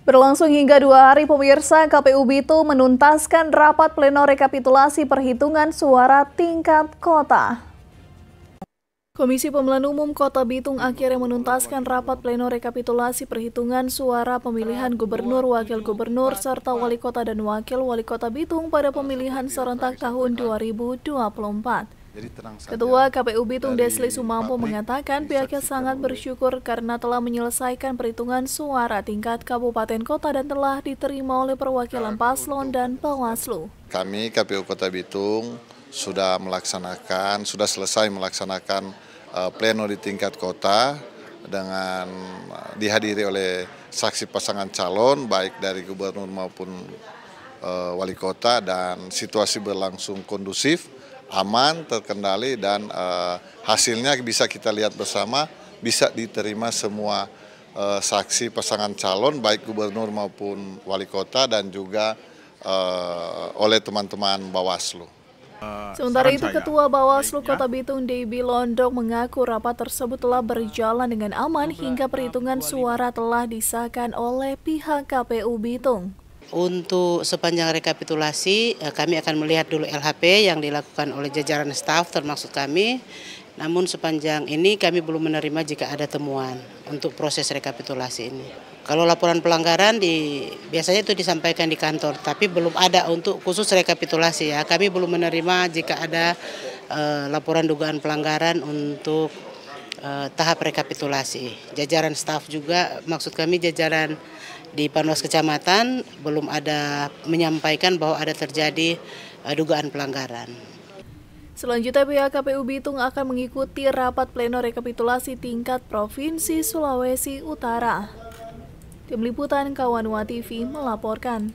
Berlangsung hingga 2 hari, pemirsa, KPU Bitung menuntaskan rapat pleno rekapitulasi perhitungan suara tingkat kota. Komisi Pemilihan Umum Kota Bitung akhirnya menuntaskan rapat pleno rekapitulasi perhitungan suara pemilihan gubernur, wakil gubernur, serta wali kota dan wakil wali kota Bitung pada pemilihan serentak tahun 2024. Ketua KPU Bitung Desli Sumampo mengatakan pihaknya sangat bersyukur karena telah menyelesaikan perhitungan suara tingkat kabupaten kota dan telah diterima oleh perwakilan paslon dan Bawaslu. Kami KPU Kota Bitung sudah selesai melaksanakan pleno di tingkat kota dengan dihadiri oleh saksi pasangan calon baik dari gubernur maupun wali kota, dan situasi berlangsung kondusif, aman, terkendali, dan hasilnya bisa kita lihat bersama, bisa diterima semua saksi pasangan calon baik gubernur maupun wali kota dan juga oleh teman-teman Bawaslu. Sementara itu, Ketua Bawaslu Kota Bitung Debbie Londok mengaku rapat tersebut telah berjalan dengan aman hingga perhitungan suara telah disahkan oleh pihak KPU Bitung. Untuk sepanjang rekapitulasi, kami akan melihat dulu LHP yang dilakukan oleh jajaran staf termasuk kami. Namun sepanjang ini kami belum menerima jika ada temuan untuk proses rekapitulasi ini. Kalau laporan pelanggaran biasanya itu disampaikan di kantor, tapi belum ada untuk khusus rekapitulasi ya. Kami belum menerima jika ada laporan dugaan pelanggaran untuk tahap rekapitulasi. Jajaran staf juga, maksud kami jajaran di Panwas Kecamatan belum ada menyampaikan bahwa ada terjadi dugaan pelanggaran. Selanjutnya, pihak KPU Bitung akan mengikuti rapat pleno rekapitulasi tingkat Provinsi Sulawesi Utara. Tim Liputan Kawanwa TV melaporkan.